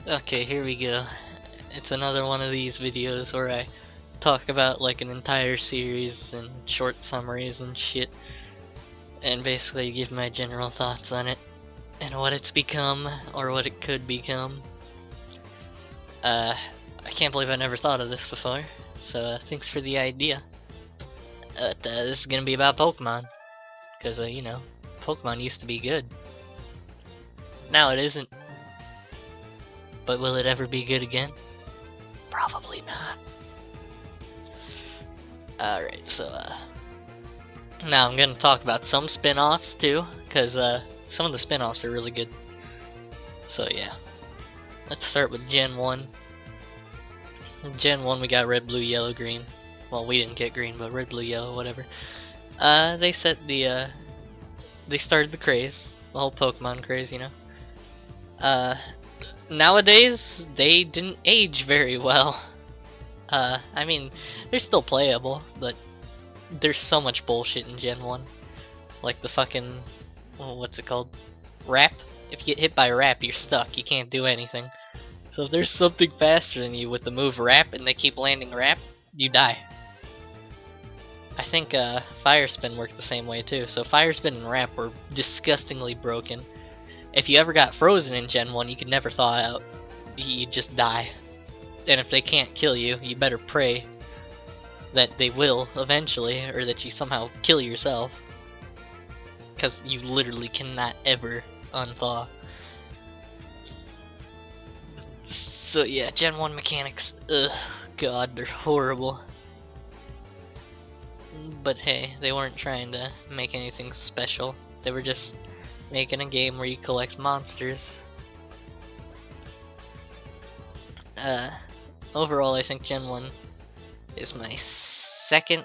Okay, here we go. It's another one of these videos where I talk about like an entire series and short summaries and shit, and basically give my general thoughts on it and what it's become or what it could become. I can't believe I never thought of this before, so thanks for the idea. This is gonna be about Pokemon, because you know, Pokemon used to be good. Now it isn't. But will it ever be good again? Probably not. Alright, so now I'm gonna talk about some spin-offs too, because some of the spin-offs are really good. So yeah. Let's start with Gen 1. Gen 1 we got red, blue, yellow, green. Well, we didn't get green, but red, blue, yellow, whatever. They set the they started the craze, the whole Pokemon craze, you know. Nowadays, they didn't age very well. I mean, they're still playable, but there's so much bullshit in Gen 1. Like the fucking, what's it called? Wrap? If you get hit by a wrap, you're stuck. You can't do anything. So if there's something faster than you with the move wrap and they keep landing wrap, you die. I think Fire Spin worked the same way too. So Fire Spin and wrap were disgustingly broken. If you ever got frozen in Gen 1, you could never thaw out. You just die. And if they can't kill you, you better pray that they will eventually, or that you somehow kill yourself. Because you literally cannot ever unthaw. So yeah, Gen 1 mechanics, ugh, god, they're horrible. But hey, they weren't trying to make anything special. They were just making a game where you collect monsters. Overall, I think Gen 1 is my second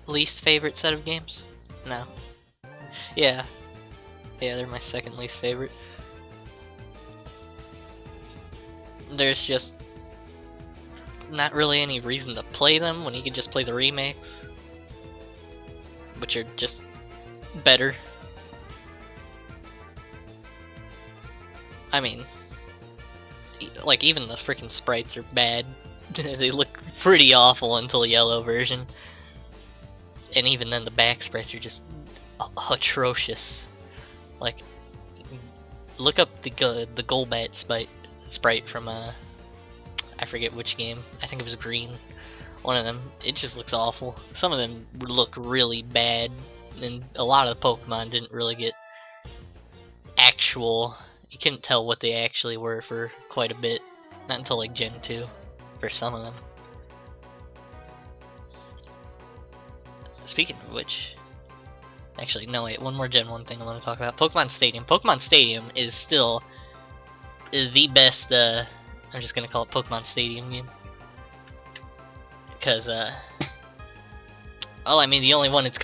least favorite set of games. No. Yeah, they're my second least favorite. There's just not really any reason to play them when you can just play the remakes, which are just better. I mean, like, even the freaking sprites are bad. They look pretty awful until yellow version. And even then the back sprites are just atrocious. Like, look up the Golbat sprite from I forget which game. I think it was green. One of them. It just looks awful. Some of them look really bad, and a lot of the Pokemon didn't really get actual. You couldn't tell what they actually were for quite a bit. Not until like Gen 2 for some of them. Speaking of which, actually no wait, one more Gen 1 thing I want to talk about. Pokemon Stadium. Pokemon Stadium is still the best, I'm just gonna call it Pokemon Stadium game. Because, well, I mean, the only one it's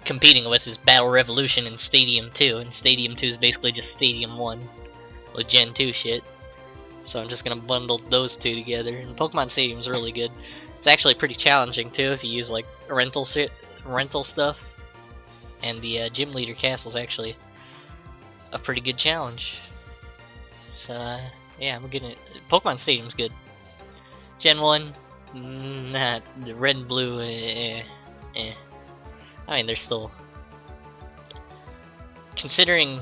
competing with is Battle Revolution and Stadium 2, and Stadium 2 is basically just Stadium 1 with Gen 2 shit. So I'm just gonna bundle those two together, and Pokemon Stadium is really good. It's actually pretty challenging too if you use like rental stuff, and the Gym Leader Castle is actually a pretty good challenge. So yeah, I'm getting it. Pokemon Stadium's good. Gen 1, not the red and blue. I mean, they're still, considering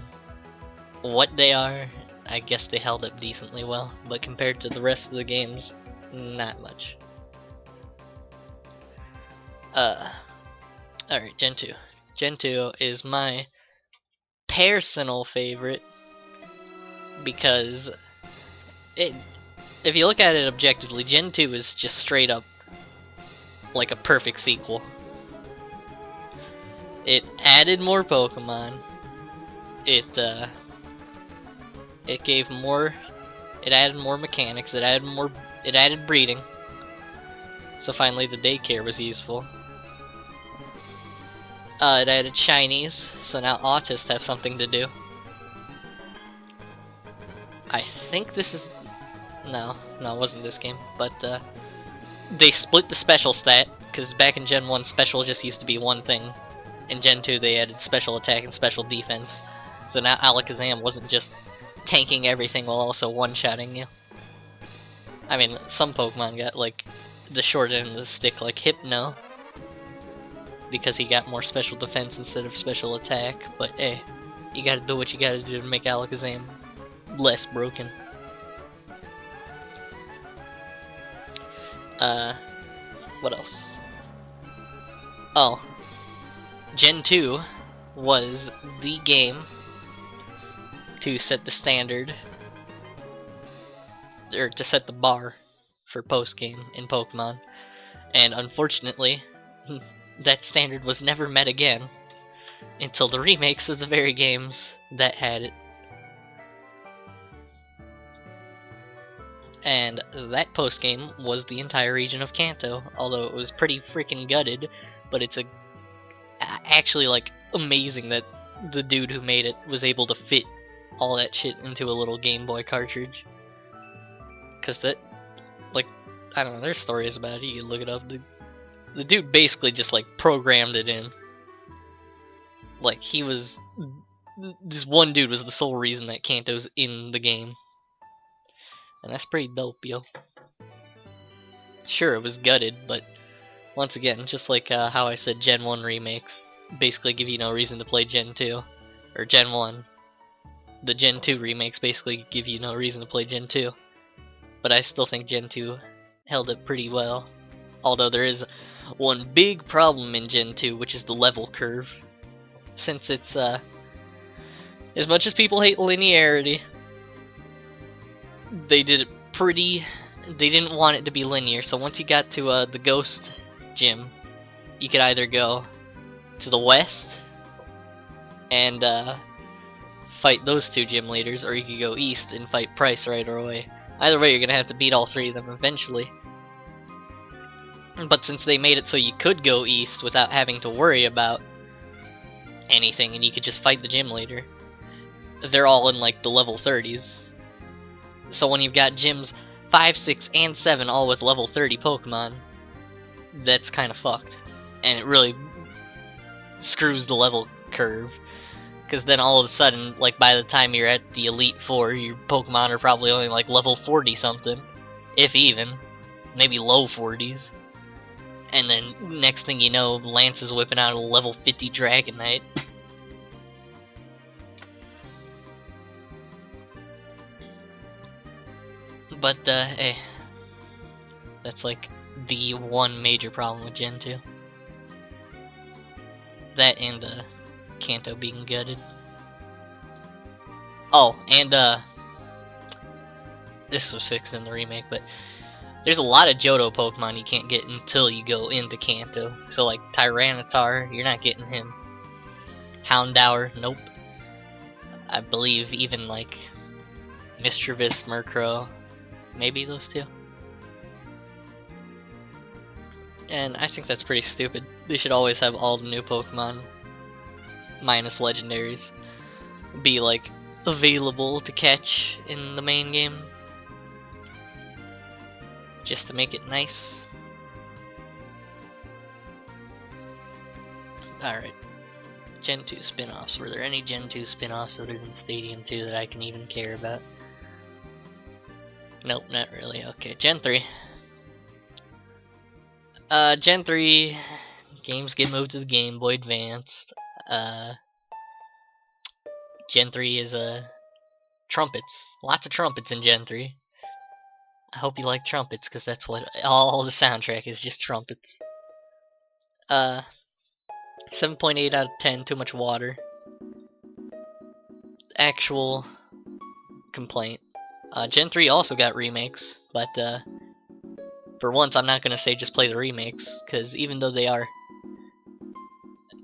what they are, I guess they held up decently well, but compared to the rest of the games, not much. Alright, Gen 2. Gen 2 is my personal favorite because if you look at it objectively, Gen 2 is just straight up like a perfect sequel. It added more Pokemon. It gave more. It added more mechanics. It added breeding. So finally, the daycare was useful. It added shinies, so now autists have something to do. I think this is... No, it wasn't this game, but they split the special stat, because back in Gen 1, special just used to be one thing. In Gen 2, they added special attack and special defense. So now Alakazam wasn't just tanking everything while also one-shotting you. I mean, some Pokemon got, like, the short end of the stick, like Hypno, because he got more special defense instead of special attack, but hey, you gotta do what you gotta do to make Alakazam less broken. What else? Oh, Gen 2 was the game to set the standard, or to set the bar for post-game in Pokemon, and unfortunately, that standard was never met again until the remakes of the very games that had it. And that post-game was the entire region of Kanto, although it was pretty freaking gutted, but it's actually, like, amazing that the dude who made it was able to fit all that shit into a little Game Boy cartridge. Cause that, like, I don't know, there's stories about it, you can look it up. The dude basically just, like, programmed it in. Like, this one dude was the sole reason that Kanto's in the game. And that's pretty dope, yo. Sure, it was gutted, but once again, just like how I said Gen 1 remakes basically give you no reason to play Gen 2, or Gen 1. The Gen 2 remakes basically give you no reason to play Gen 2. But I still think Gen 2 held up pretty well. Although there is one big problem in Gen 2, which is the level curve. Since it's, as much as people hate linearity, they did it they didn't want it to be linear, so once you got to the Ghost Gym, you could either go to the west and fight those two gym leaders, or you could go east and fight Price right away. Either way, you're gonna have to beat all three of them eventually. But since they made it so you could go east without having to worry about anything, and you could just fight the gym leader, they're all in like the level 30s. So when you've got gyms 5, 6, and 7 all with level 30 Pokemon, that's kind of fucked. And it really screws the level curve. Because then all of a sudden, like by the time you're at the Elite Four, your Pokemon are probably only like level 40 something. If even. Maybe low 40s. And then next thing you know, Lance is whipping out a level 50 Dragonite. But, hey, that's like the one major problem with Gen 2. That and, Kanto being gutted. Oh, and, this was fixed in the remake, but there's a lot of Johto Pokemon you can't get until you go into Kanto. So, like, Tyranitar, you're not getting him. Houndour, nope. I believe even, like, Mischievous, Murkrow, maybe those two. And I think that's pretty stupid. They should always have all the new Pokemon, minus legendaries, be like available to catch in the main game. Just to make it nice. Alright. Gen 2 spin-offs. Were there any Gen 2 spin-offs other than Stadium 2 that I can even care about? Nope, not really. Okay, Gen 3. Gen 3 games get moved to the Game Boy Advance. Gen 3 is trumpets. Lots of trumpets in Gen 3. I hope you like trumpets, because that's what all the soundtrack is, just trumpets. 7.8 out of 10, too much water. Actual complaint. Gen 3 also got remakes, but for once I'm not gonna say just play the remakes, because even though they are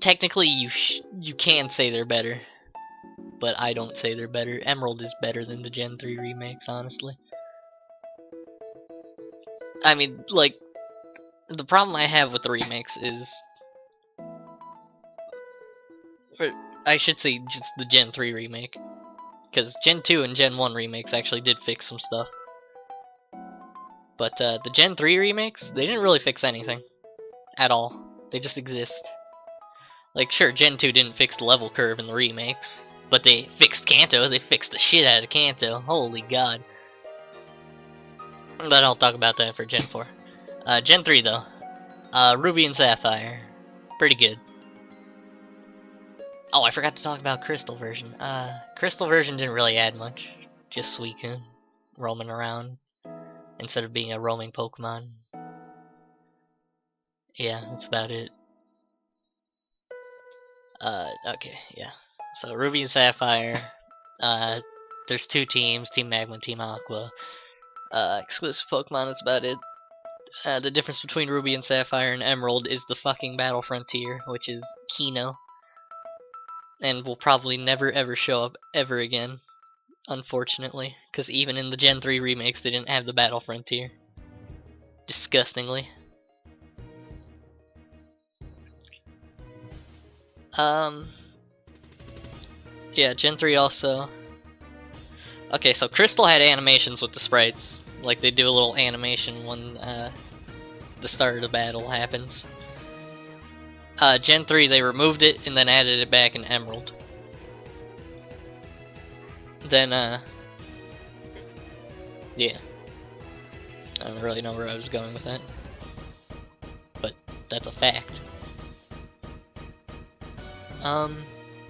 technically you can say they're better, but I don't say they're better. Emerald is better than the Gen 3 remakes, honestly. I mean, like, the problem I have with the remakes is, or I should say just the Gen 3 remake, because Gen 2 and Gen 1 remakes actually did fix some stuff. But the Gen 3 remakes, they didn't really fix anything. At all. They just exist. Like, sure, Gen 2 didn't fix the level curve in the remakes. But they fixed Kanto. They fixed the shit out of Kanto. Holy god. But I'll talk about that for Gen 4. Gen 3 though. Ruby and Sapphire. Pretty good. Oh, I forgot to talk about Crystal version. Crystal version didn't really add much. Just Suicune roaming around instead of being a roaming Pokemon. Yeah, that's about it. Okay, yeah. So Ruby and Sapphire. There's 2 teams, Team Magma, Team Aqua. Exclusive Pokemon, that's about it. The difference between Ruby and Sapphire and Emerald is the fucking Battle Frontier, which is Kino. And will probably never ever show up ever again, unfortunately. Because even in the Gen 3 remakes, they didn't have the Battle Frontier. Disgustingly. Yeah, Gen 3 also. Okay, so Crystal had animations with the sprites. Like, they do a little animation when the start of the battle happens. Gen 3, they removed it and then added it back in Emerald. Then, yeah. I don't really know where I was going with that. But that's a fact.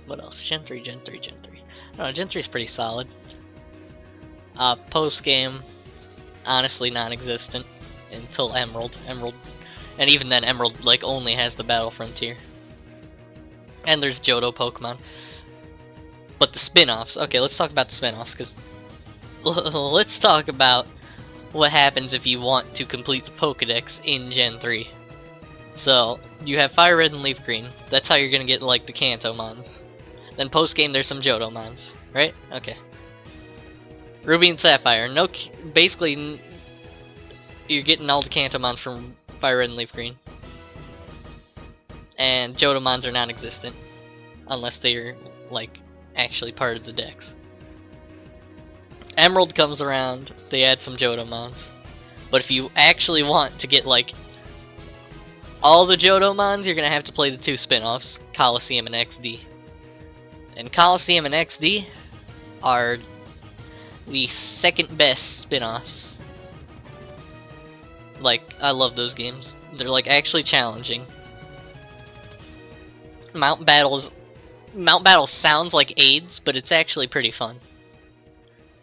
What else? Gen 3. I don't know, Gen 3 is pretty solid. Post-game, honestly non-existent until Emerald. And even then, Emerald, like, only has the Battle Frontier. And there's Johto Pokemon. But the spin-offs, okay, let's talk about the spin-offs, because let's talk about what happens if you want to complete the Pokedex in Gen 3. So, you have Fire Red and Leaf Green. That's how you're gonna get, like, the Kanto mons. Then post-game, there's some Johto mons, right? Okay. Ruby and Sapphire. No, basically, you're getting all the Kanto mons from Fire Red and Leaf Green. And Johto mons are non-existent. Unless they're, like, actually part of the dex. Emerald comes around, they add some Johto mons. But if you actually want to get, like, all the Johto mons, you're gonna have to play the 2 spin-offs, Coliseum and XD. And Coliseum and XD are the second best spin-offs. Like, I love those games. They're, like, actually challenging. Mount Battle sounds like AIDS, but it's actually pretty fun.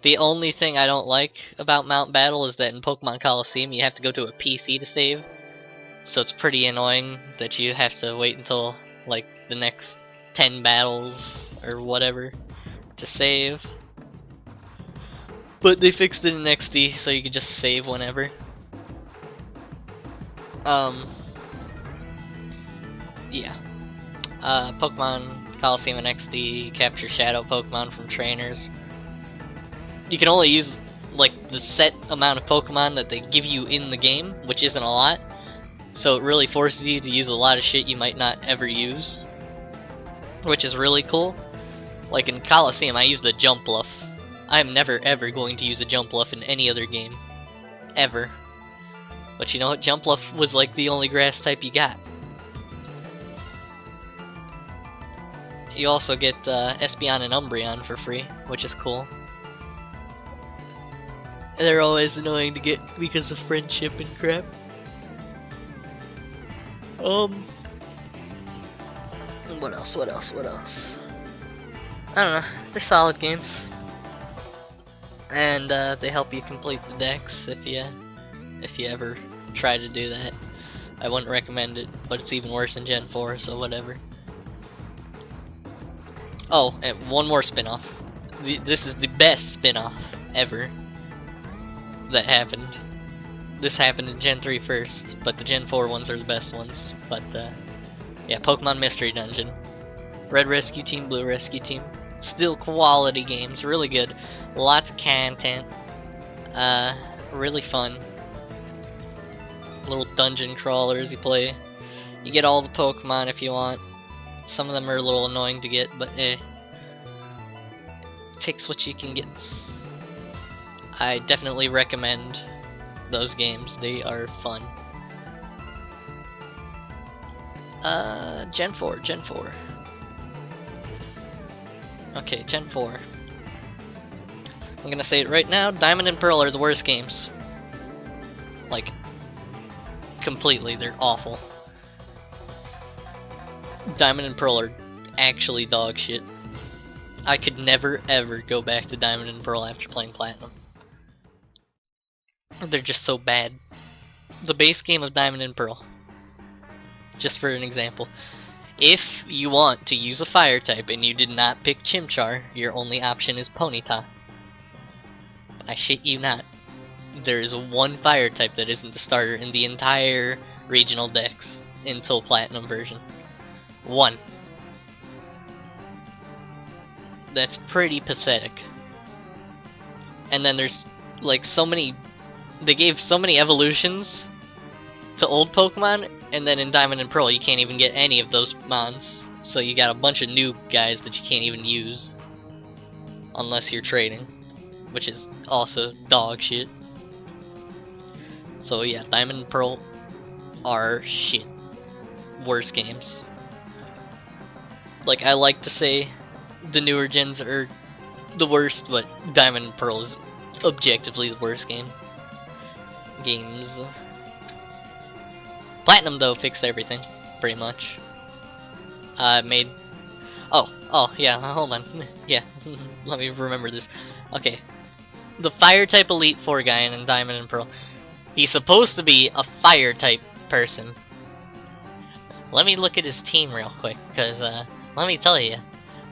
The only thing I don't like about Mount Battle is that in Pokemon Coliseum you have to go to a PC to save. So it's pretty annoying that you have to wait until, like, the next 10 battles or whatever to save. But they fixed it in XD, so you can just save whenever. Yeah. Pokemon Coliseum and XD capture Shadow Pokemon from trainers. You can only use, like, the set amount of Pokemon that they give you in the game, which isn't a lot. So it really forces you to use a lot of shit you might not ever use, which is really cool. Like in Coliseum, I used the Jump Bluff. I'm never ever going to use a Jump Bluff in any other game. Ever. But you know what? Jump Bluff was like the only grass type you got. You also get Espeon and Umbreon for free, which is cool. They're always annoying to get because of friendship and crap. What else? I don't know. They're solid games. And they help you complete the dex if you ever try to do that. I wouldn't recommend it, but it's even worse in Gen 4, so whatever. Oh, and one more spin-off. This is the best spin-off ever that happened. This happened in Gen 3 first, but the Gen 4 ones are the best ones. But, yeah, Pokemon Mystery Dungeon. Red Rescue Team, Blue Rescue Team. Still quality games, really good. Lots of content. Really fun. Little dungeon crawlers you play. You get all the Pokemon if you want. Some of them are a little annoying to get, but takes what you can get. I definitely recommend those games. They are fun. Gen 4. Okay, Gen 4. I'm gonna say it right now, Diamond and Pearl are the worst games. Like, completely, they're awful. Diamond and Pearl are actually dog shit. I could never ever go back to Diamond and Pearl after playing Platinum. They're just so bad. The base game of Diamond and Pearl. Just for an example. If you want to use a fire type and you did not pick Chimchar, your only option is Ponyta. I shit you not. There is one fire type that isn't the starter in the entire regional decks until Platinum version. One. That's pretty pathetic. And then there's like so many, they gave so many evolutions to old Pokemon, and then in Diamond and Pearl you can't even get any of those mons. So you got a bunch of new guys that you can't even use unless you're trading, which is also dog shit. So yeah, Diamond and Pearl are shit. Worst games. Like, I like to say the newer gens are the worst, but Diamond and Pearl is objectively the worst games. Platinum, though, fixed everything, pretty much. Made... Oh, yeah, hold on. Yeah, let me remember this. Okay. The Fire-type Elite Four guy in Diamond and Pearl. He's supposed to be a Fire-type person. Let me look at his team real quick, because, let me tell you,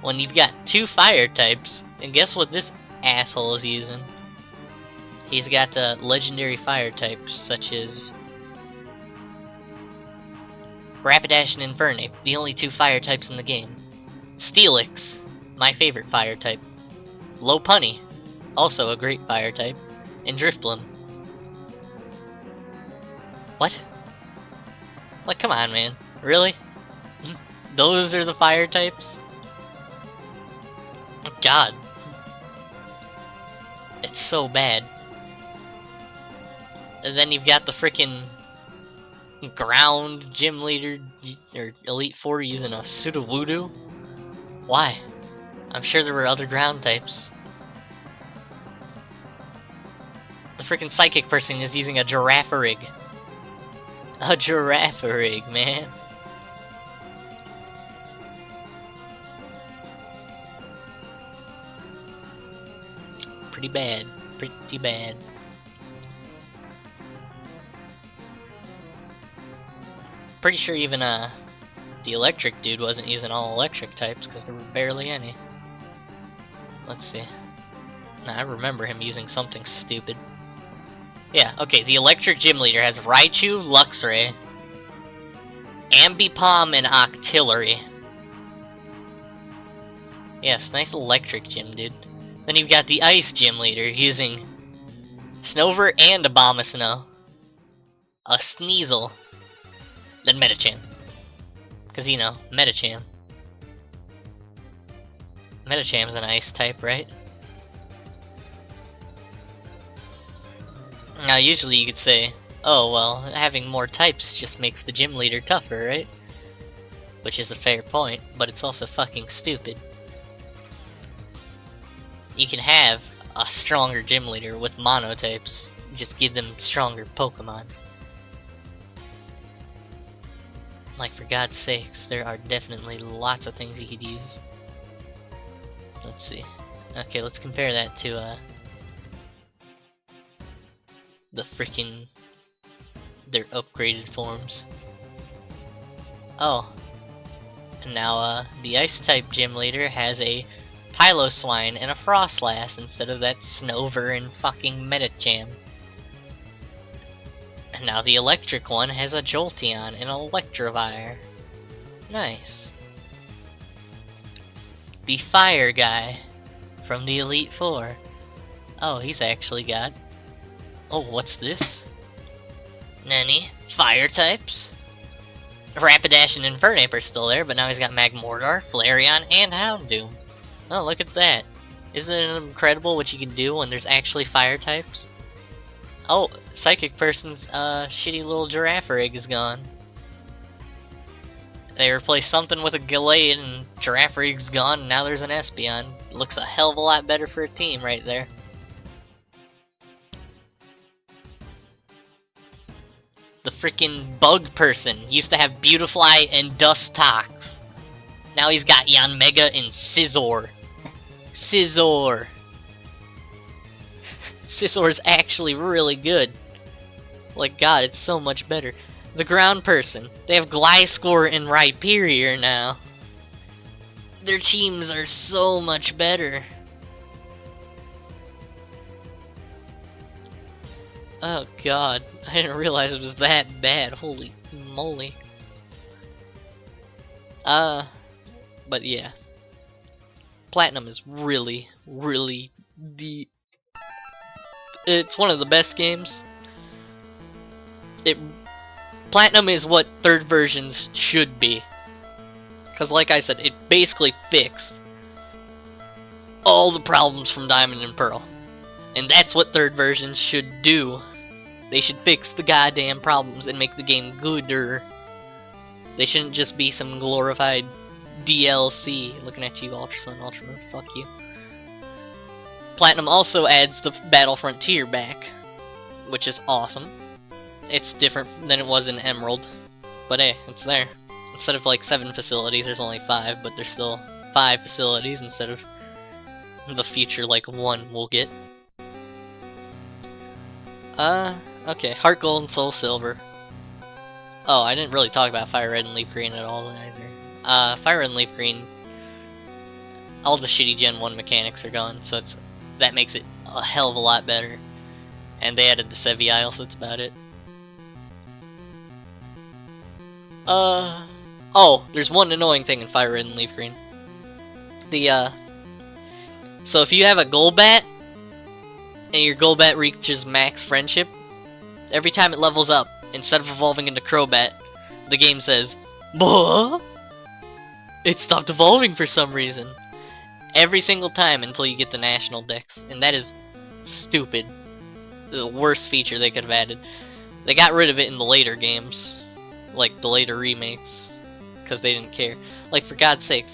when you've got two Fire types, and guess what this asshole is using? He's got legendary Fire types, such as Rapidash and Infernape, the only two Fire types in the game. Steelix, my favorite Fire type. Lopunny, also a great Fire type. And Drifblim. What? Like, come on, man. Really? Those are the Fire types? God. It's so bad. And then you've got the frickin' ground gym leader, or Elite Four using a Sudowoodo? Why? I'm sure there were other ground types. The frickin' psychic person is using a Girafarig. A Girafarig, man. Pretty bad. Pretty bad. Pretty sure even the electric dude wasn't using all electric types because there were barely any. Let's see. Now I remember him using something stupid. Yeah, okay, the electric gym leader has Raichu, Luxray, Ambipom, and Octillery. Yes, nice electric gym, dude. Then you've got the ice gym leader using Snover and Abomasnow, a Sneasel, then Metacham. Because, you know, Metacham. Metacham's an ice type, right? Now, usually you could say, oh, well, having more types just makes the gym leader tougher, right? Which is a fair point, but it's also fucking stupid. You can have a stronger gym leader with monotypes. Just give them stronger Pokemon. Like, for God's sakes, there are definitely lots of things you could use. Let's see. Okay, let's compare that to, the freaking... their upgraded forms. Oh. And now, the Ice-type gym leader has a Piloswine and a Frostlass instead of that Snover and fucking Metacham. And now the electric one has a Jolteon and Electivire. Nice. The fire guy from the Elite Four. Oh, he's actually got... Oh, what's this? Nani? Fire types? Rapidash and Infernape are still there, but now he's got Magmortar, Flareon, and Houndoom. Oh, look at that. Isn't it incredible what you can do when there's actually fire types? Oh, Psychic Person's shitty little Girafarig is gone. They replaced something with a Gallade, and Giraffe Rig's gone, and now there's an Espeon. Looks a hell of a lot better for a team right there. The freaking bug person used to have Beautifly and Dustox. Now he's got Yanmega and Scizor. Scizor. Scizor's actually really good. Like, God, it's so much better. The ground person. They have Gliscor and Rhyperior now. Their teams are so much better. Oh God, I didn't realize it was that bad. Holy moly. But yeah. Platinum is really, really it's one of the best games. Platinum is what third versions should be. Because like I said, it basically fixed all the problems from Diamond and Pearl. And that's what third versions should do. They should fix the goddamn problems and make the game gooder. They shouldn't just be some glorified DLC. Looking at you, Ultra Sun, Ultra Moon, fuck you. Platinum also adds the Battle Frontier back, which is awesome. It's different than it was in Emerald, but hey, it's there. Instead of like 7 facilities, there's only 5, but there's still 5 facilities instead of the future like 1 we'll get. Okay, Heart Gold and Soul Silver. Oh, I didn't really talk about Fire Red and Leaf Green at all either. Fire Red and Leaf Green, all the shitty Gen 1 mechanics are gone, so that makes it a hell of a lot better. And they added the Seviile, so that's about it. Oh, there's one annoying thing in Fire Red and Leaf Green. So if you have a Golbat, and your Golbat reaches max friendship, every time it levels up, instead of evolving into Crobat, the game says, "Buh? It stopped evolving for some reason." Every single time until you get the National Dex, and that is stupid. The worst feature they could have added. They got rid of it in the later games, like the later remakes, because they didn't care. Like, for God's sakes.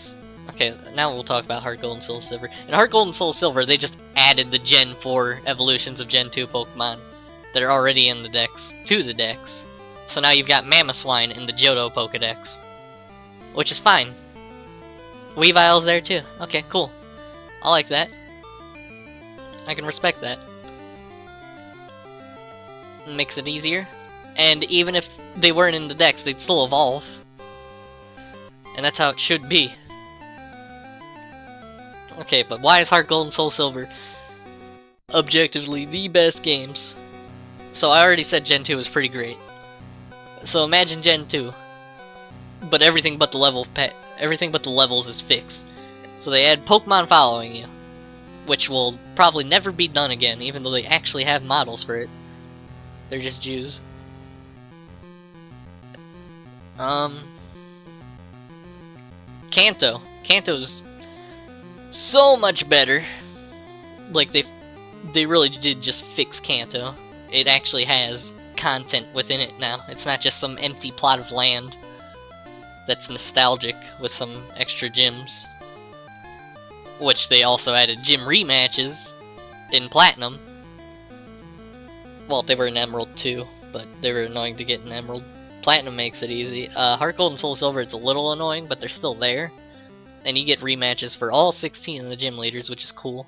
Okay, now we'll talk about Heart Gold and Soul Silver. In Heart Gold and Soul Silver, they just added the Gen 4 evolutions of Gen 2 Pokemon that are already in the Dex to the Dex. So now you've got Mamoswine in the Johto Pokedex, which is fine. Weavile's there too. Okay, cool. I like that. I can respect that. Makes it easier. And even if they weren't in the Dex, they'd still evolve. And that's how it should be. Okay, but why is Heart Gold and Soul Silver objectively the best games? So I already said Gen 2 is pretty great. So imagine Gen 2, but everything but the levels is fixed. So they add Pokemon following you, which will probably never be done again, even though they actually have models for it. They're just Jews. Kanto. Kanto's so much better. Like, they really did just fix Kanto. It actually has content within it now. It's not just some empty plot of land that's nostalgic with some extra gyms. Which they also added gym rematches in Platinum. Well, they were in Emerald too, but they were annoying to get in Emerald. Platinum makes it easy. Heart Gold and Soul Silver, it's a little annoying, but they're still there. And you get rematches for all 16 of the gym leaders, which is cool.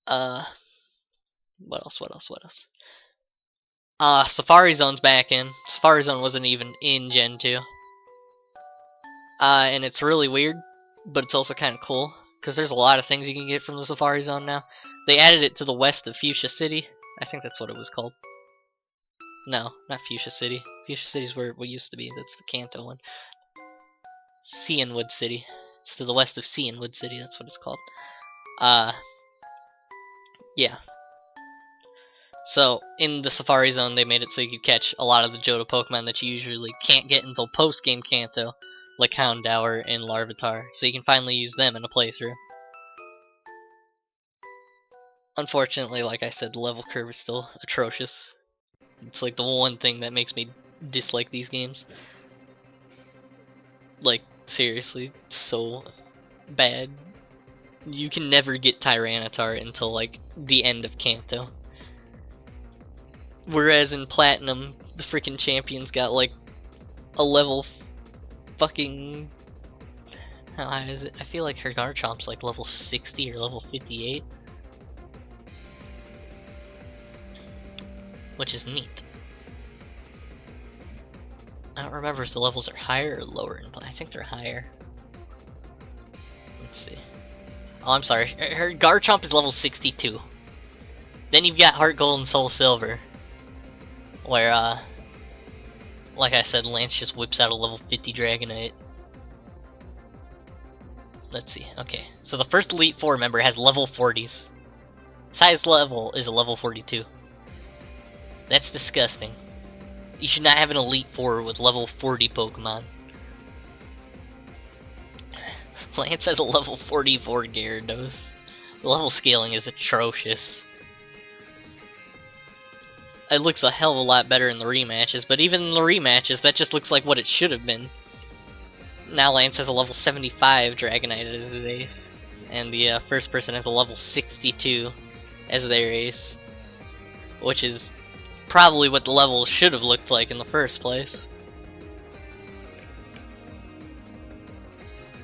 What else? Safari Zone's back in. Safari Zone wasn't even in Gen 2. And it's really weird, but it's also kind of cool, because there's a lot of things you can get from the Safari Zone now. They added it to the west of Fuchsia City. I think that's what it was called. No, not Fuchsia City. Fuchsia City's where it used to be. That's the Kanto one. Cianwood City. It's to the west of Cianwood City, that's what it's called. Yeah. So, in the Safari Zone, they made it so you could catch a lot of the Johto Pokemon that you usually can't get until post-game Kanto, like Houndour and Larvitar, so you can finally use them in a playthrough. Unfortunately, like I said, the level curve is still atrocious. It's like the one thing that makes me dislike these games. Like, seriously, so bad. You can never get Tyranitar until, like, the end of Kanto. Whereas in Platinum, the freaking champions got, like, a level fucking... How high is it? I feel like her Garchomp's, like, level 60 or level 58. Which is neat. I don't remember if the levels are higher or lower in Platinum. I think they're higher. Let's see. Oh, I'm sorry. Her Garchomp is level 62. Then you've got Heart Gold and Soul Silver, where, like I said, Lance just whips out a level 50 Dragonite. Let's see. Okay, so the first Elite Four member has level 40s. Highest level is a level 42. That's disgusting. You should not have an Elite Four with level 40 Pokemon. Lance has a level 44 Gyarados. The level scaling is atrocious. It looks a hell of a lot better in the rematches, but even in the rematches, that just looks like what it should have been. Now Lance has a level 75 Dragonite as his ace, and the first person has a level 62 as their ace, which is probably what the level should have looked like in the first place.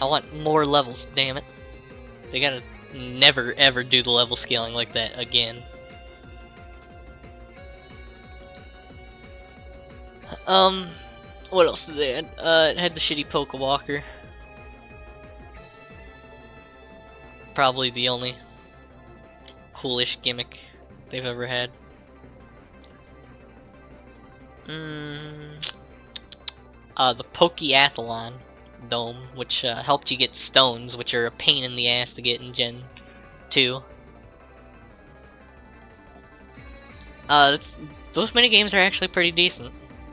I want more levels, damn it. They gotta never ever do the level scaling like that again. What else did they add? It had the shitty Pokewalker. Probably the only coolish gimmick they've ever had. The Pokeathlon Dome, which helped you get stones, which are a pain in the ass to get in Gen 2. Those minigames are actually pretty decent.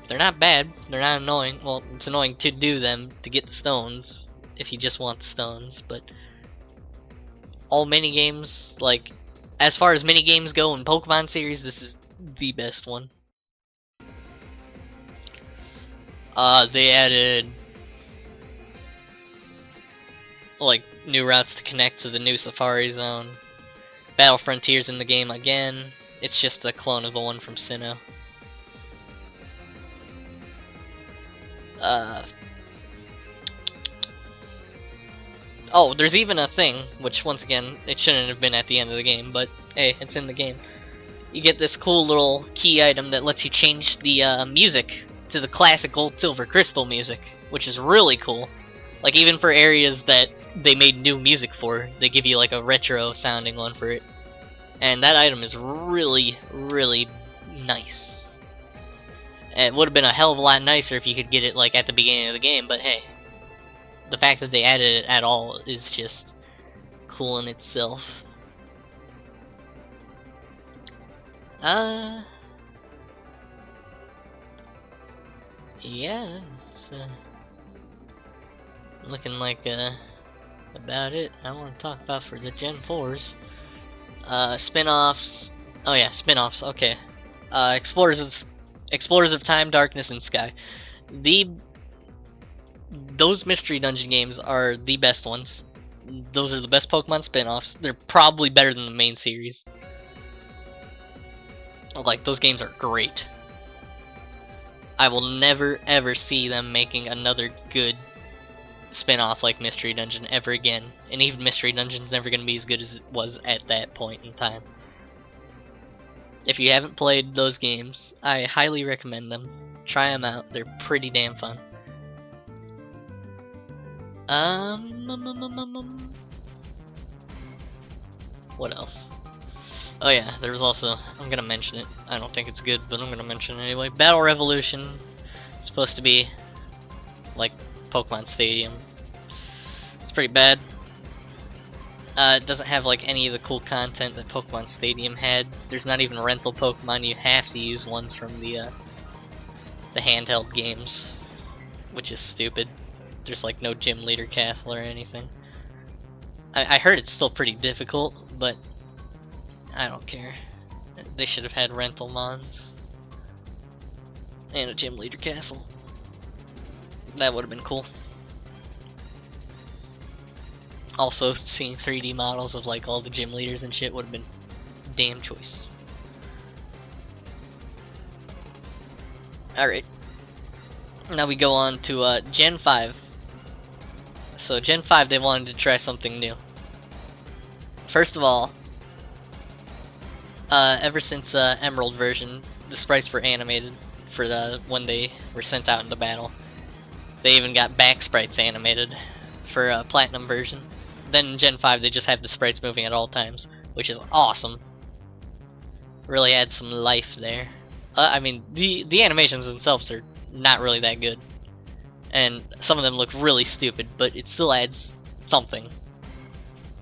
They're not bad, they're not annoying. Well, it's annoying to do them to get the stones, if you just want the stones, but all minigames, like, as far as minigames go in Pokemon series, this is the best one. They added, like, new routes to connect to the new Safari Zone. Battle Frontier's in the game again. It's just a clone of the one from Sinnoh. Oh, there's even a thing, which once again, it shouldn't have been at the end of the game, but hey, it's in the game. You get this cool little key item that lets you change the music to the classic Gold, Silver, Crystal music, which is really cool. Like, even for areas that they made new music for, they give you like a retro sounding one for it. And that item is really, really nice. It would have been a hell of a lot nicer if you could get it like at the beginning of the game, but hey, the fact that they added it at all is just cool in itself. Yeah, it's looking like about it. I want to talk about for the Gen 4s. Spin-offs. Oh yeah, spin-offs. Okay. Explorers of Time, Darkness, and Sky. Those Mystery Dungeon games are the best ones. Those are the best Pokemon spin-offs. They're probably better than the main series. Like, those games are great. I will never ever see them making another good spin-off like Mystery Dungeon ever again. And even Mystery Dungeon's never going to be as good as it was at that point in time. If you haven't played those games, I highly recommend them. Try them out. They're pretty damn fun. What else? Oh yeah, there was also, I'm gonna mention it. I don't think it's good, but I'm gonna mention it anyway. Battle Revolution. It's supposed to be like Pokemon Stadium. It's pretty bad. It doesn't have like any of the cool content that Pokemon Stadium had. There's not even rental Pokemon. You have to use ones from the handheld games, which is stupid. There's like no gym leader castle or anything. I heard it's still pretty difficult, but I don't care. They should have had rental mons and a gym leader castle. That would have been cool. Also, seeing 3D models of like all the gym leaders and shit would have been damn choice. Alright. Now we go on to Gen 5. So Gen 5, they wanted to try something new. First of all, ever since Emerald version, the sprites were animated for when they were sent out into battle. They even got back sprites animated for Platinum version. Then in Gen 5, they just have the sprites moving at all times, which is awesome. Really adds some life there. I mean, the animations themselves are not really that good, and some of them look really stupid, but it still adds something.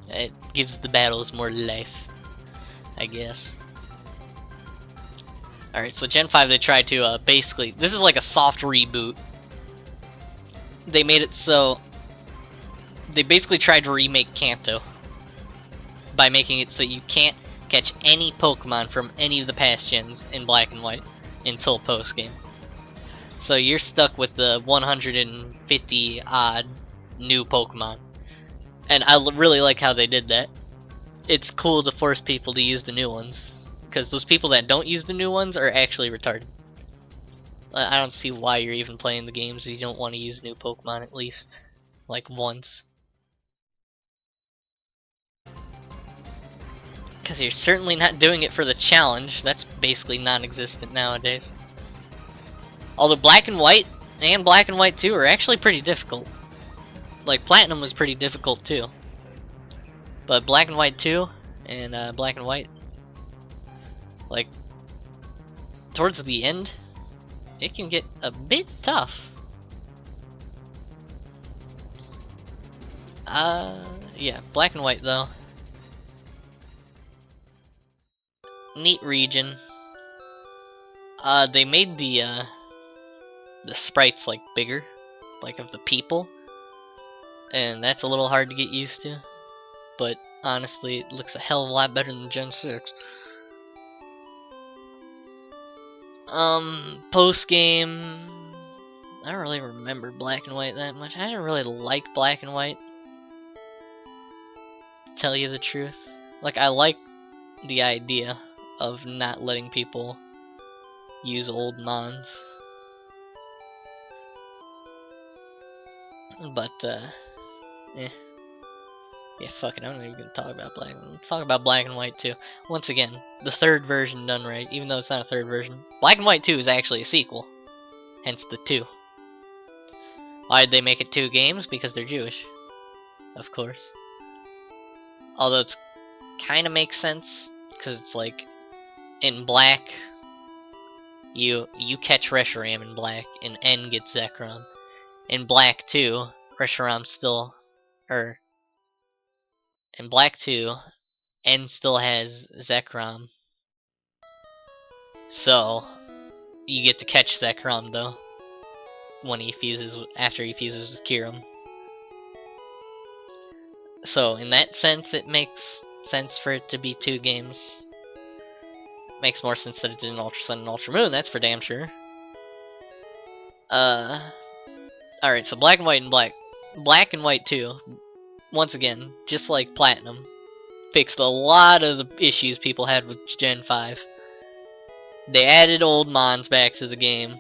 It gives the battles more life, I guess. Alright, so Gen 5, they tried to basically, this is like a soft reboot. They made it so they basically tried to remake Kanto by making it so you can't catch any Pokemon from any of the past gens in Black and White until post-game. So you're stuck with the 150 odd new Pokemon. And I really like how they did that. It's cool to force people to use the new ones, because those people that don't use the new ones are actually retarded. I don't see why you're even playing the games if you don't want to use new Pokemon at least, like, once. Because you're certainly not doing it for the challenge. That's basically non-existent nowadays. Although Black and White and Black and White 2 are actually pretty difficult. Like, Platinum was pretty difficult too. But Black and White 2 and Black and White, like, towards the end, it can get a bit tough. Yeah, Black and White though. Neat region. They made the sprites like bigger, like of the people, and that's a little hard to get used to. But honestly, it looks a hell of a lot better than Gen 6. Post game, I don't really remember Black and White that much. I didn't really like Black and White, to tell you the truth. Like, I like the idea of not letting people use old mons, but yeah, fuck it, I'm not even gonna talk about Black. Let's talk about Black and White 2. Once again, the third version done right, even though it's not a third version. Black and White 2 is actually a sequel, hence the 2. Why did they make it 2 games? Because they're Jewish, of course. Although it kind of makes sense, because it's like, in Black, you catch Reshiram in Black, and N gets Zekrom. In Black 2, Reshiram still, in Black 2, N still has Zekrom. So, you get to catch Zekrom though, when he fuses, after he fuses with Kirim. So, in that sense, it makes sense for it to be 2 games. Makes more sense that it did in Ultra Sun and Ultra Moon, that's for damn sure. Alright, so Black and White and Black and White 2, once again, just like Platinum, fixed a lot of the issues people had with Gen 5. They added old mons back to the game.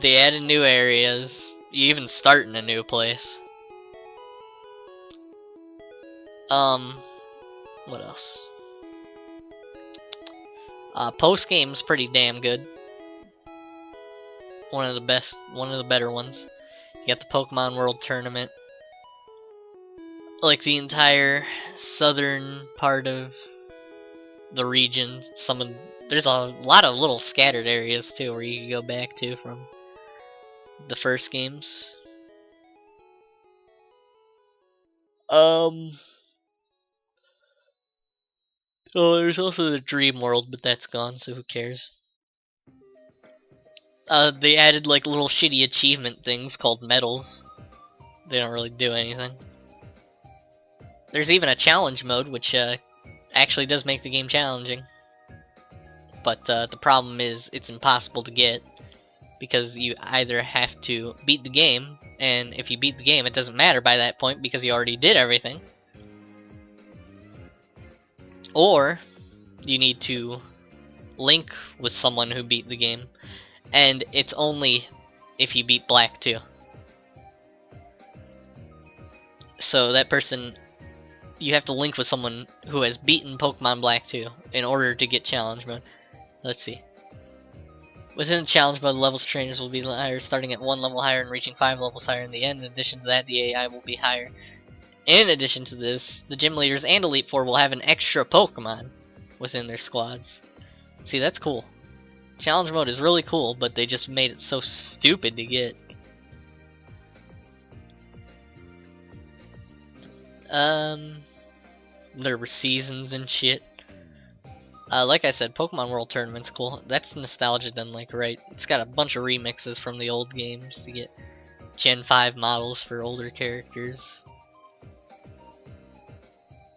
They added new areas. You even start in a new place. What else? Post game's pretty damn good. One of the better ones. You got the Pokemon World Tournament. Like the entire southern part of the region. There's a lot of little scattered areas too where you can go back to from the first games. Oh, there's also the Dream World, but that's gone, so who cares? They added like little shitty achievement things called medals. They don't really do anything. There's even a challenge mode, which actually does make the game challenging. But the problem is it's impossible to get, because you either have to beat the game, and if you beat the game it doesn't matter by that point because you already did everything, Or you need to link with someone who beat the game, and it's only if you beat Black too. So that person, you have to link with someone who has beaten Pokemon Black 2 in order to get challenge mode. Let's see. Within the challenge mode, levels trainers will be higher, starting at 1 level higher and reaching 5 levels higher in the end. In addition to that, the AI will be higher. In addition to this, the gym leaders and Elite Four will have an extra Pokemon within their squads. See, that's cool. Challenge mode is really cool, but they just made it so stupid to get. There were seasons and shit. Like I said, Pokemon World Tournament's cool. That's nostalgia done like right. It's got a bunch of remixes from the old games to get Gen 5 models for older characters.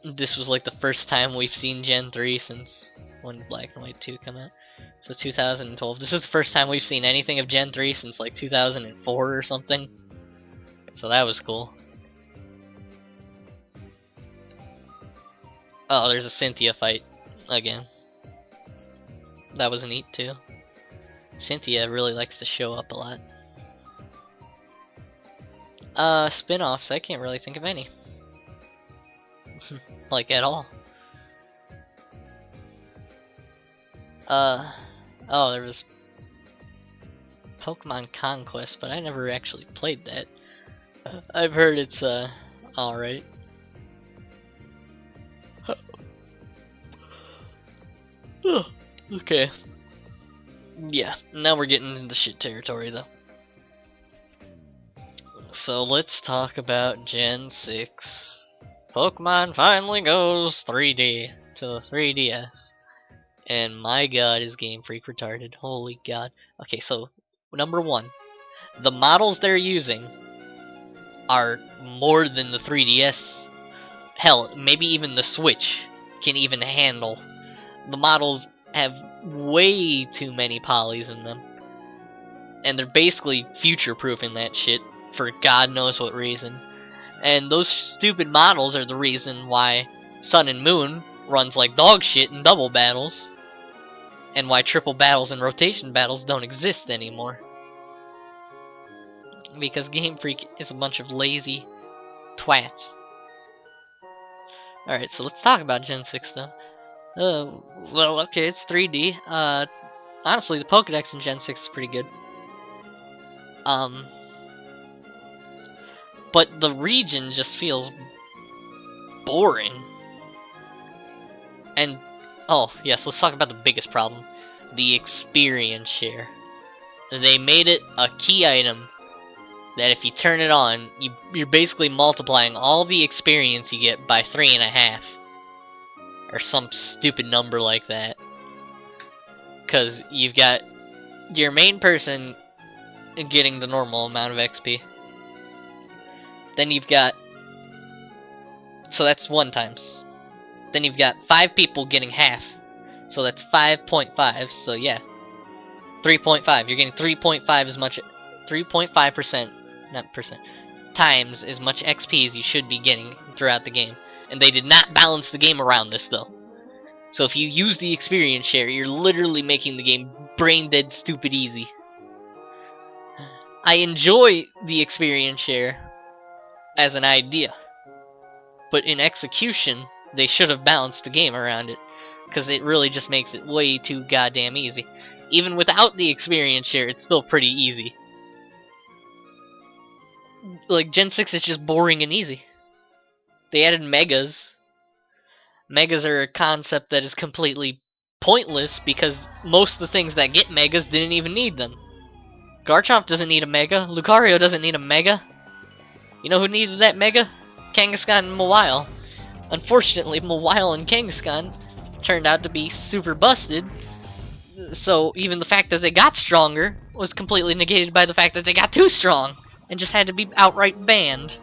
This was like the first time we've seen Gen 3 since when did Black and White 2 come out? So 2012. This is the first time we've seen anything of Gen 3 since like 2004 or something. So that was cool. Oh, there's a Cynthia fight again. That was neat too. Cynthia really likes to show up a lot. Spin-offs, I can't really think of any. Like at all. Oh, there was Pokemon Conquest, but I never actually played that. I've heard it's alright. Okay. Yeah, now we're getting into shit territory though. So let's talk about Gen 6. Pokemon finally goes 3D to the 3DS. And my god, is Game Freak retarded. Holy god. Okay, so number one, the models they're using are more than the 3DS. Hell, maybe even the Switch can even handle. The models have way too many polys in them. And they're basically future-proofing that shit for god knows what reason. And those stupid models are the reason why Sun and Moon runs like dog shit in double battles. And why triple battles and rotation battles don't exist anymore. Because Game Freak is a bunch of lazy twats. Alright, so let's talk about Gen 6 though. Well, okay, it's 3D. Honestly, the Pokedex in Gen 6 is pretty good. But the region just feels boring. And, oh, yes, let's talk about the biggest problem. The experience share. They made it a key item that if you turn it on, you're basically multiplying all the experience you get by 3.5. Or some stupid number like that. Because you've got your main person getting the normal amount of XP. Then you've got... So that's 1 times. Then you've got 5 people getting half. So that's 5.5. So yeah. 3.5. You're getting 3.5 as much... 3.5%. Not percent. Times as much XP as you should be getting throughout the game. And they did not balance the game around this, though. So if you use the experience share, you're literally making the game brain dead stupid easy. I enjoy the experience share as an idea. But in execution, they should have balanced the game around it. Because it really just makes it way too goddamn easy. Even without the experience share, it's still pretty easy. Like, Gen 6 is just boring and easy. They added Megas. Megas are a concept that is completely pointless because most of the things that get Megas didn't even need them. Garchomp doesn't need a Mega. Lucario doesn't need a Mega. You know who needed that Mega? Kangaskhan and Mawile. Unfortunately, Mawile and Kangaskhan turned out to be super busted. So even the fact that they got stronger was completely negated by the fact that they got too strong and just had to be outright banned.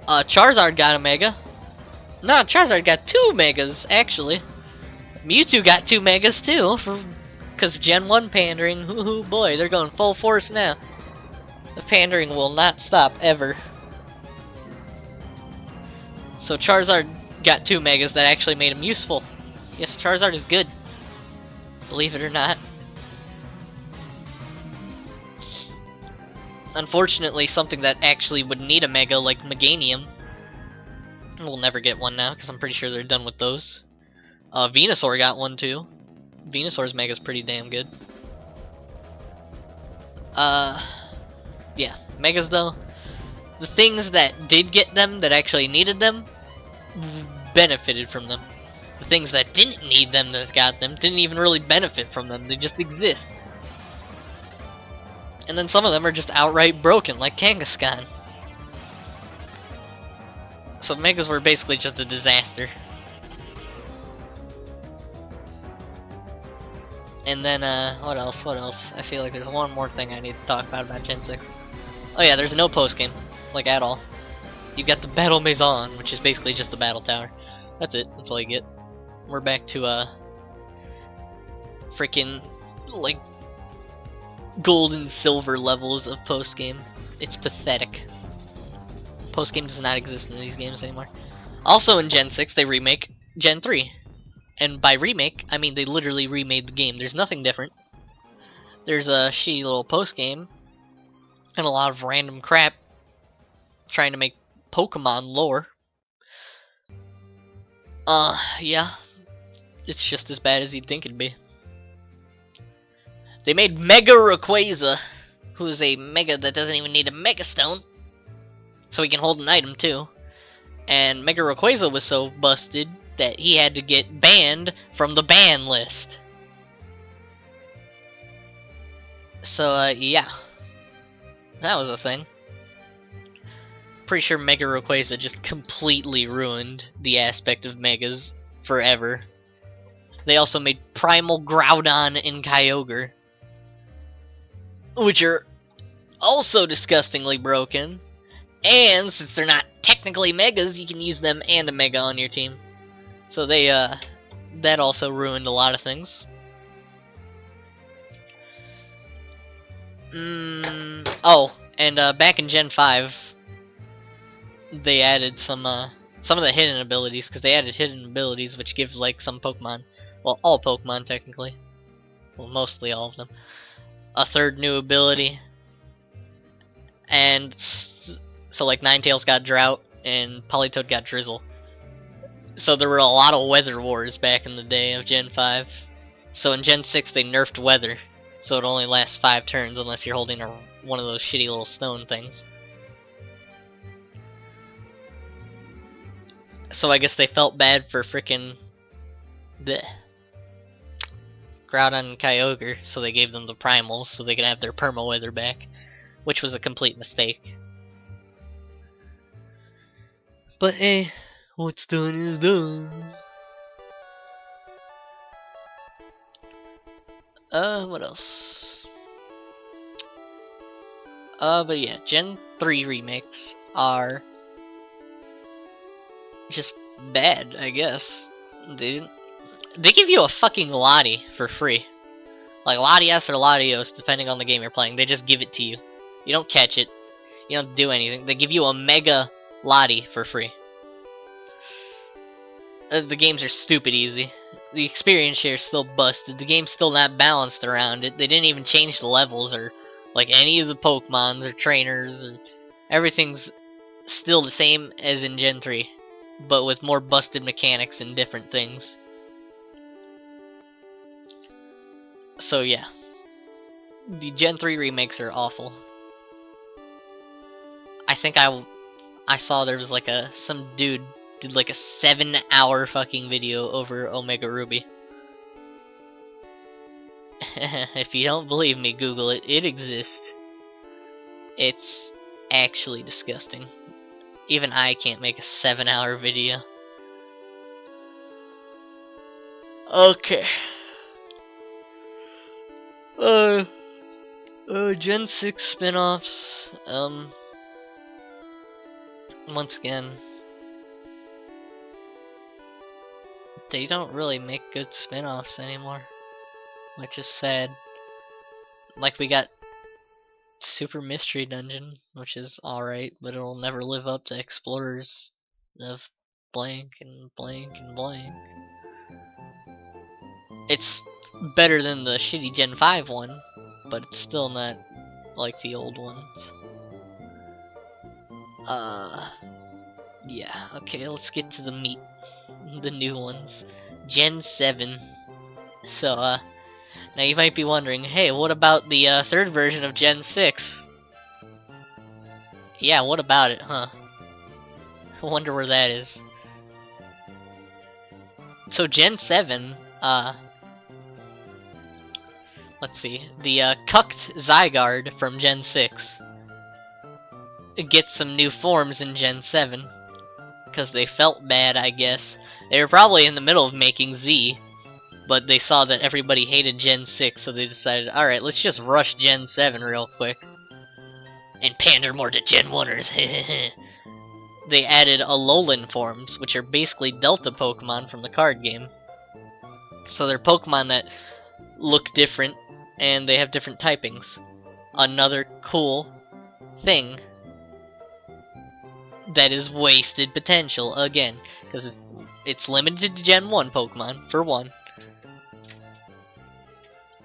Charizard got a Mega. No, Charizard got 2 Megas, actually. Mewtwo got 2 Megas, too, because Gen 1 pandering. Hoo-hoo, boy, they're going full force now. The pandering will not stop, ever. So Charizard got 2 Megas that actually made him useful. Yes, Charizard is good. Believe it or not. Unfortunately, something that actually would need a Mega, like Meganium, we'll never get one now, because I'm pretty sure they're done with those. Venusaur got one too. Venusaur's Mega's pretty damn good. Yeah, Megas though. The things that did get them, that actually needed them, benefited from them. The things that didn't need them, that got them, didn't even really benefit from them. They just exist. And then some of them are just outright broken, like Kangaskhan. So Megas were basically just a disaster. And then, what else? I feel like there's one more thing I need to talk about Gen 6. Oh yeah, there's no post-game. Like, at all. You got the Battle Maison, which is basically just the Battle Tower. That's it. That's all you get. We're back to, freaking, like, gold and silver levels of post-game. It's pathetic. Post-game does not exist in these games anymore. Also in Gen 6, they remake Gen 3. And by remake, I mean they literally remade the game. There's nothing different. There's a shitty little post-game, and a lot of random crap trying to make Pokemon lore. Yeah. It's just as bad as you'd think it'd be. They made Mega Rayquaza, who's a Mega that doesn't even need a Mega Stone, so he can hold an item too. And Mega Rayquaza was so busted that he had to get banned from the ban list. So, yeah. That was a thing. Pretty sure Mega Rayquaza just completely ruined the aspect of Megas forever. They also made Primal Groudon and Kyogre, which are also disgustingly broken. And since they're not technically Megas, you can use them and a Mega on your team. So they, that also ruined a lot of things. Oh, and back in Gen 5, they added some of the hidden abilities, because they added hidden abilities which give, like, some Pokemon, well, all Pokemon technically, well, mostly all of them, a third new ability. And so, like, Ninetales got Drought, and Politoed got Drizzle. So there were a lot of weather wars back in the day of Gen 5. So in Gen 6 they nerfed weather, so it only lasts 5 turns unless you're holding one of those shitty little stone things. So I guess they felt bad for frickin' the Groudon and Kyogre, so they gave them the primals so they could have their perma weather back, which was a complete mistake. But hey, what's done is done. What else? But yeah, Gen 3 remakes are just bad, I guess. They give you a fucking Lottie for free. Like Latias or Latios, depending on the game you're playing. They just give it to you. You don't catch it. You don't do anything. They give you a Mega Lottie for free. The games are stupid easy. The experience share is still busted. The game's still not balanced around it. They didn't even change the levels or like any of the Pokemons or trainers. Or everything's still the same as in Gen 3, but with more busted mechanics and different things. So yeah, the Gen 3 remakes are awful. I think I saw there was like some dude did like a 7-hour fucking video over Omega Ruby. If you don't believe me, Google it. It exists. It's actually disgusting. Even I can't make a 7-hour video. Okay. Gen 6 spin-offs, once again, they don't really make good spin-offs anymore, which is sad. Like, we got Super Mystery Dungeon, which is alright, but it'll never live up to Explorers of blank and blank and blank. It's better than the shitty Gen 5 one, but it's still not like the old ones. Yeah, okay, let's get to the meat. The new ones. Gen 7. So, now you might be wondering, hey, what about the third version of Gen 6? Yeah, what about it, huh? I wonder where that is. So Gen 7, let's see, the cucked Zygarde from Gen 6 gets some new forms in Gen 7, because they felt bad, I guess. They were probably in the middle of making Z, but they saw that everybody hated Gen 6, so they decided, alright, let's just rush Gen 7 real quick. And pander more to Gen 1ers. They added Alolan forms, which are basically Delta Pokemon from the card game. So they're Pokemon that look different, and they have different typings. Another cool thing that is wasted potential, again, because it's limited to Gen 1 Pokemon, for one.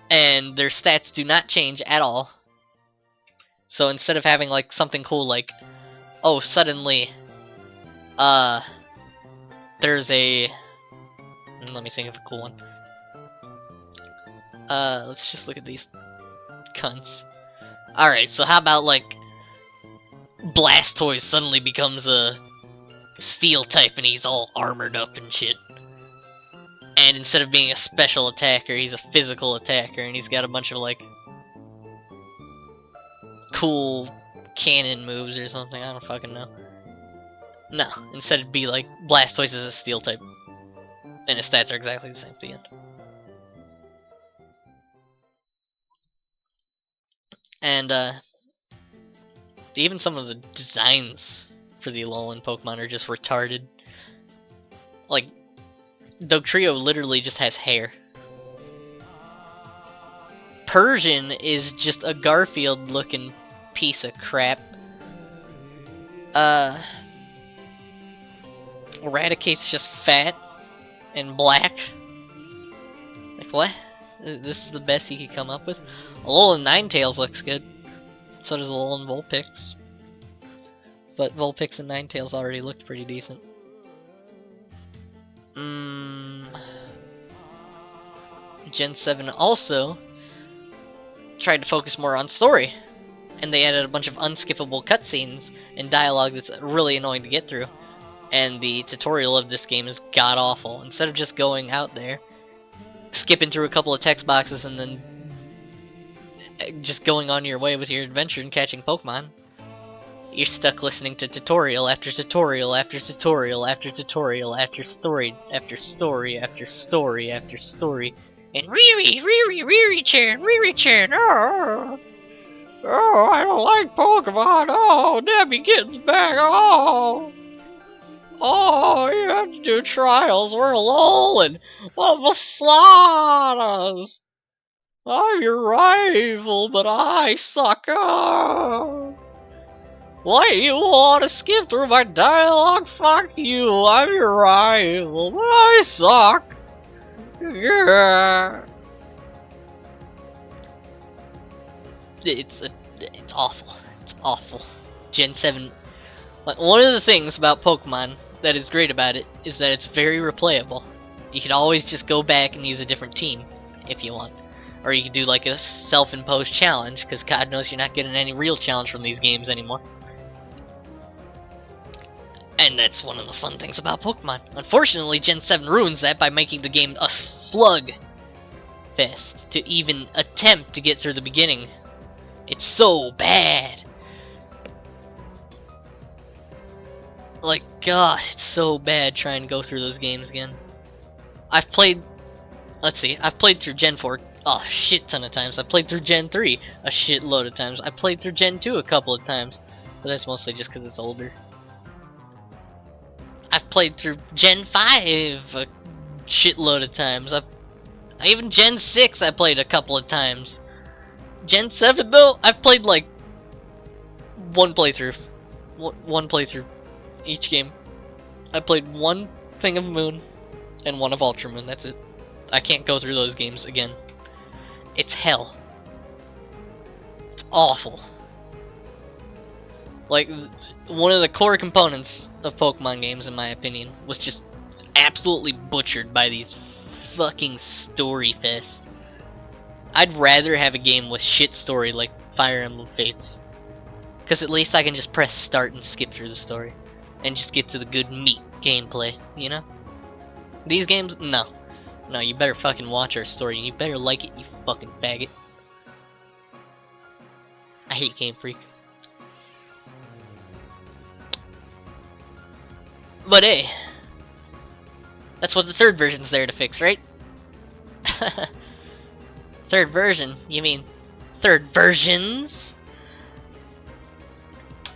And their stats do not change at all. So instead of having like something cool like, oh, suddenly, there's a, let me think of a cool one. Let's just look at these cunts. Alright, so how about like, Blastoise suddenly becomes a steel type and he's all armored up and shit. And instead of being a special attacker, he's a physical attacker, and he's got a bunch of like cool cannon moves or something, I don't fucking know. No, instead it'd be like Blastoise is a steel type, and his stats are exactly the same at the end. And even some of the designs for the Alolan Pokemon are just retarded. Like, Dugtrio literally just has hair. Persian is just a Garfield-looking piece of crap. Eradicate's just fat and black. Like, what? This is the best he could come up with? Alolan Ninetales looks good. So does Alolan Vulpix. But Vulpix and Ninetales already looked pretty decent. Gen 7 also tried to focus more on story. And they added a bunch of unskippable cutscenes and dialogue that's really annoying to get through. And the tutorial of this game is god-awful. Instead of just going out there, skipping through a couple of text boxes and then just going on your way with your adventure and catching Pokemon, you're stuck listening to tutorial after tutorial after tutorial after tutorial after story after story after story after story. And Riri Chan, oh, I don't like Pokemon, oh, Debbie Kitten's back, oh, you have to do trials, we're Alolan, Vaslanas, I'm your rival, but I suck, oh. Why do you want to skip through my dialogue? Fuck you, I'm your rival, but I suck. Yeah. It's awful. It's awful. Gen 7. One of the things about Pokemon that is great about it is that it's very replayable. You can always just go back and use a different team if you want. Or you can do like a self-imposed challenge, because God knows you're not getting any real challenge from these games anymore. And that's one of the fun things about Pokemon. Unfortunately, Gen 7 ruins that by making the game a slug fest to even attempt to get through the beginning. It's so bad. Like, God, it's so bad trying to go through those games again. I've played through Gen 4 a shit ton of times. I've played through Gen 3 a shitload of times. I played through Gen 2 a couple of times, but that's mostly just because it's older. I've played through Gen 5 a shitload of times. Even Gen 6 I played a couple of times. Gen 7 though, I've played like one playthrough each game. I played one thing of Moon and one of Ultra Moon. That's it. I can't go through those games again. It's hell. It's awful. Like, one of the core components of Pokemon games, in my opinion, was just absolutely butchered by these fucking story fests. I'd rather have a game with shit story like Fire Emblem Fates. Because at least I can just press start and skip through the story. And just get to the good meat gameplay, you know? These games, no. No, you better fucking watch our story, and you better like it, you fucking faggot. I hate Game Freak. But hey, that's what the third version's there to fix, right? Third version? You mean third versions?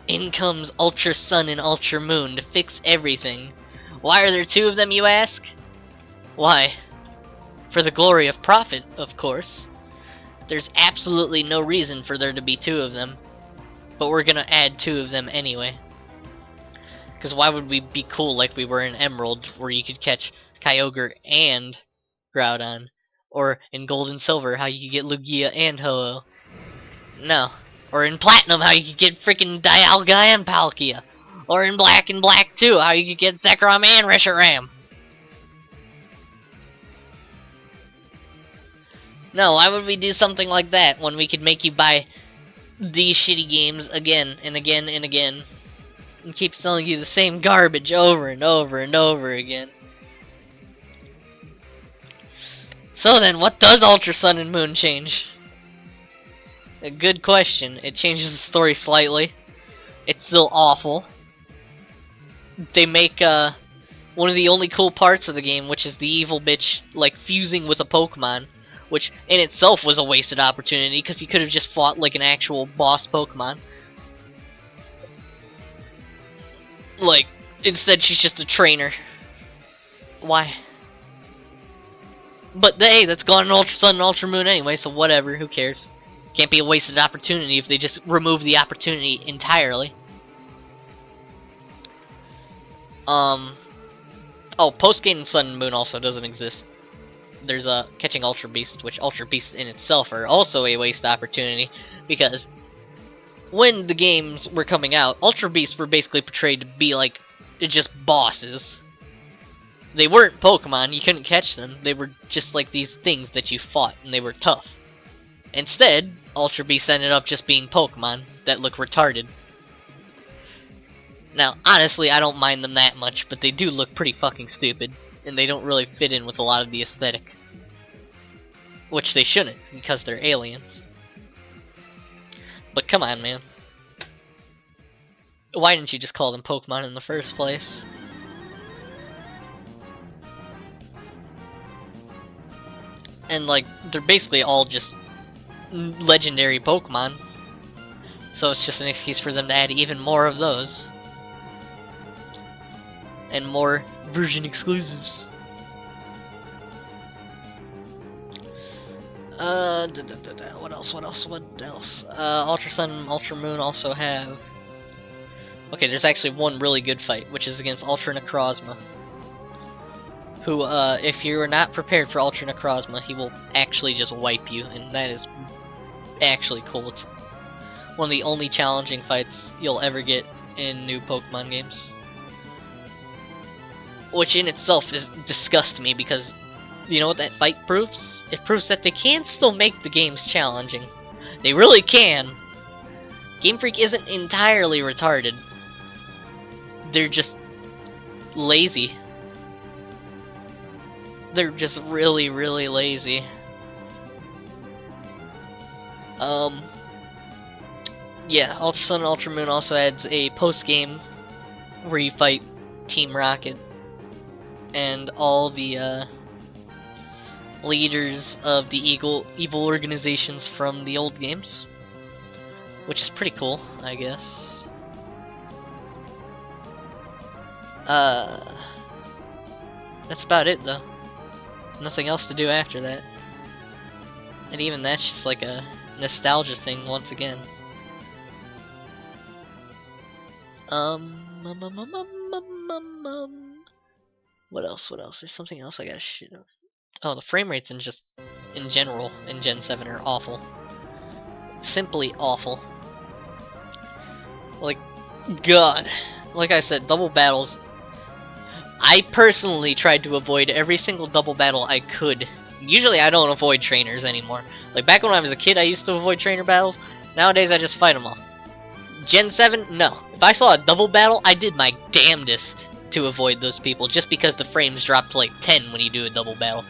In comes Ultra Sun and Ultra Moon to fix everything. Why are there two of them, you ask? Why? For the glory of profit, of course. There's absolutely no reason for there to be two of them. But we're gonna add two of them anyway. Because why would we be cool like we were in Emerald, where you could catch Kyogre and Groudon? Or in Gold and Silver, how you could get Lugia and Ho-Oh? No. Or in Platinum, how you could get freaking Dialga and Palkia? Or in Black and Black 2, how you could get Zekrom and Reshiram? No, why would we do something like that when we could make you buy these shitty games again and again and again? And keep selling you the same garbage over and over and over again. So then, what does Ultra Sun and Moon change? A good question. It changes the story slightly. It's still awful. They make one of the only cool parts of the game, which is the evil bitch like fusing with a Pokemon, which in itself was a wasted opportunity because you could have just fought like an actual boss Pokemon. Like, instead she's just a trainer. Why? But hey, that's gone in Ultra Sun and Ultra Moon anyway, so whatever, who cares? Can't be a wasted opportunity if they just remove the opportunity entirely. Oh, post-game Sun and Moon also doesn't exist. There's catching Ultra Beast, which Ultra Beasts in itself are also a waste opportunity, because when the games were coming out, Ultra Beasts were basically portrayed to be like just bosses. They weren't Pokemon, you couldn't catch them, they were just like these things that you fought, and they were tough. Instead, Ultra Beasts ended up just being Pokemon that look retarded. Now, honestly, I don't mind them that much, but they do look pretty fucking stupid, and they don't really fit in with a lot of the aesthetic. Which they shouldn't, because they're aliens. But come on, man. Why didn't you just call them Pokemon in the first place? And, like, they're basically all just legendary Pokemon. So it's just an excuse for them to add even more of those. And more version exclusives. What else? Ultra Sun and Ultra Moon also have... Okay, there's actually one really good fight, which is against Ultra Necrozma. Who, if you're not prepared for Ultra Necrozma, he will actually just wipe you, and that is actually cool. It's one of the only challenging fights you'll ever get in new Pokemon games. Which in itself disgusts me, because you know what that fight proves? It proves that they can still make the games challenging. They really can. Game Freak isn't entirely retarded. They're just lazy. They're just really, really lazy. Yeah, Ultra Sun and Ultra Moon also adds a post-game where you fight Team Rocket and all the leaders of the evil organizations from the old games, which is pretty cool, I guess. That's about it, though. Nothing else to do after that. And even that's just like a nostalgia thing once again. What else? What else? There's something else I gotta shit on. Oh, the frame rates in general in Gen 7 are awful. Simply awful. Like, God. Like I said, double battles. I personally tried to avoid every single double battle I could. Usually I don't avoid trainers anymore. Like back when I was a kid I used to avoid trainer battles. Nowadays I just fight them all. Gen 7, no. If I saw a double battle, I did my damnedest to avoid those people just because the frames drop to like 10 when you do a double battle.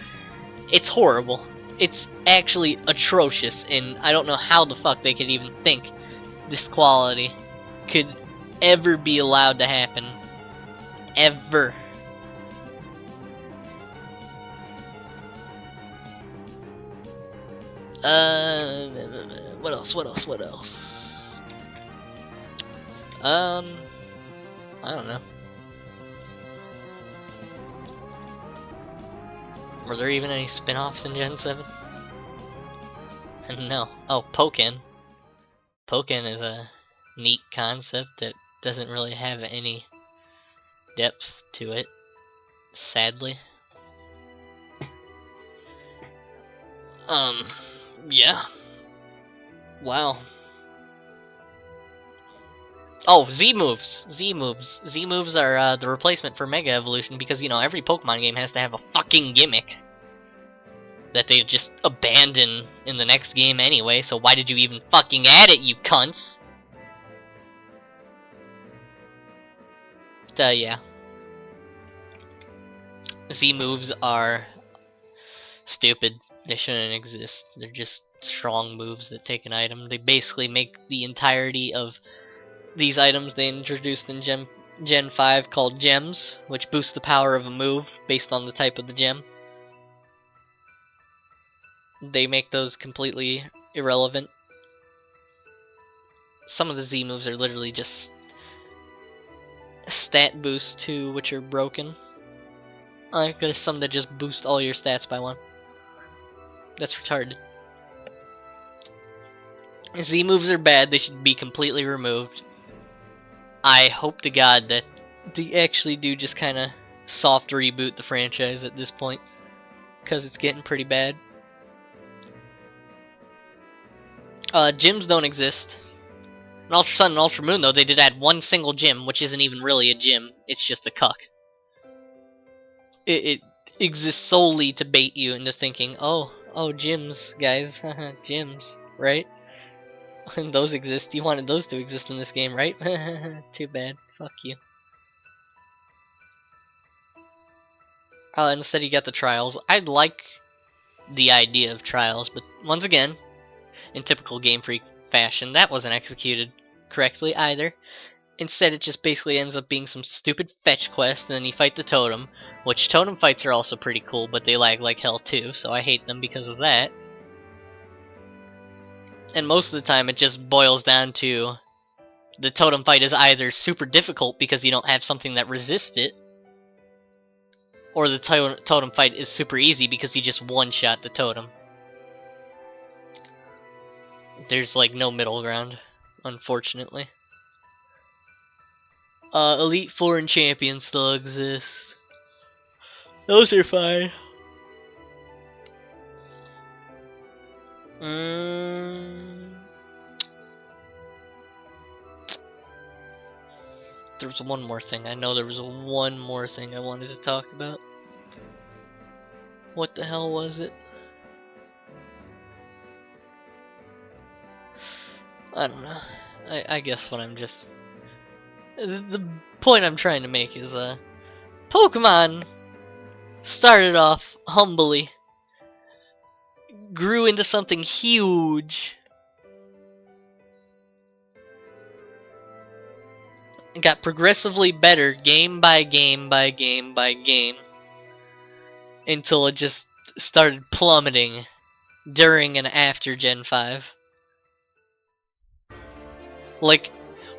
It's horrible. It's actually atrocious, and I don't know how the fuck they could even think this quality could ever be allowed to happen. Ever. What else? What else? What else? I don't know. Were there even any spin-offs in Gen 7? No. Oh, Pokken. Pokken is a neat concept that doesn't really have any depth to it, sadly. Yeah. Wow. Oh, Z moves. Z moves. Z moves are the replacement for Mega Evolution because, you know, every Pokemon game has to have a fucking gimmick that they just abandon in the next game anyway, so why did you even fucking add it, you cunts? Yeah. Z moves are stupid. They shouldn't exist. They're just strong moves that take an item. They basically make the entirety of these items they introduced in Gen 5 called gems, which boost the power of a move based on the type of the gem. They make those completely irrelevant. Some of the Z moves are literally just stat boosts too, which are broken. Like there's some that just boost all your stats by 1. That's retarded. Z moves are bad, they should be completely removed. I hope to God that they actually do just kinda soft reboot the franchise at this point, because it's getting pretty bad. Gyms don't exist. In Ultra Sun and Ultra Moon, though, they did add one single gym, which isn't even really a gym, it's just a cuck. It exists solely to bait you into thinking, oh, gyms, guys, gyms, right? And those exist. You wanted those to exist in this game, right? Too bad. Fuck you. Instead you got the trials. I'd like the idea of trials, but once again, in typical Game Freak fashion, that wasn't executed correctly either. Instead, it just basically ends up being some stupid fetch quest, and then you fight the totem, which totem fights are also pretty cool, but they lag like hell too, so I hate them because of that. And most of the time, it just boils down to the totem fight is either super difficult because you don't have something that resists it, or the totem fight is super easy because you just one-shot the totem. There's like no middle ground, unfortunately. Elite Four and Champions still exist. Those are fine. There was one more thing. I know there was one more thing I wanted to talk about. What the hell was it? I don't know. I guess what I'm just... The point I'm trying to make is, Pokemon started off humbly, grew into something huge, and got progressively better game by game by game by game, until it just started plummeting during and after Gen 5. Like,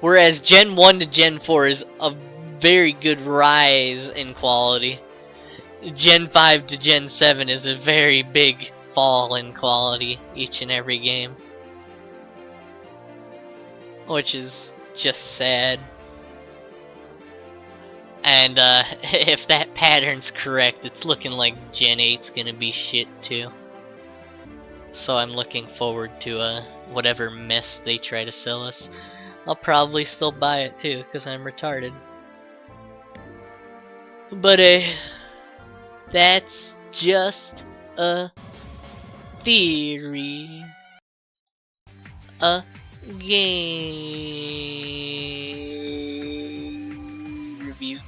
whereas Gen 1 to Gen 4 is a very good rise in quality, Gen 5 to Gen 7 is a very big fall in quality each and every game. Which is just sad. And if that pattern's correct, it's looking like Gen 8's gonna be shit too. So I'm looking forward to whatever mess they try to sell us. I'll probably still buy it too, because I'm retarded. But that's just a theory. A game review.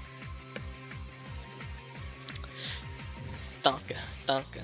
Donka, donka.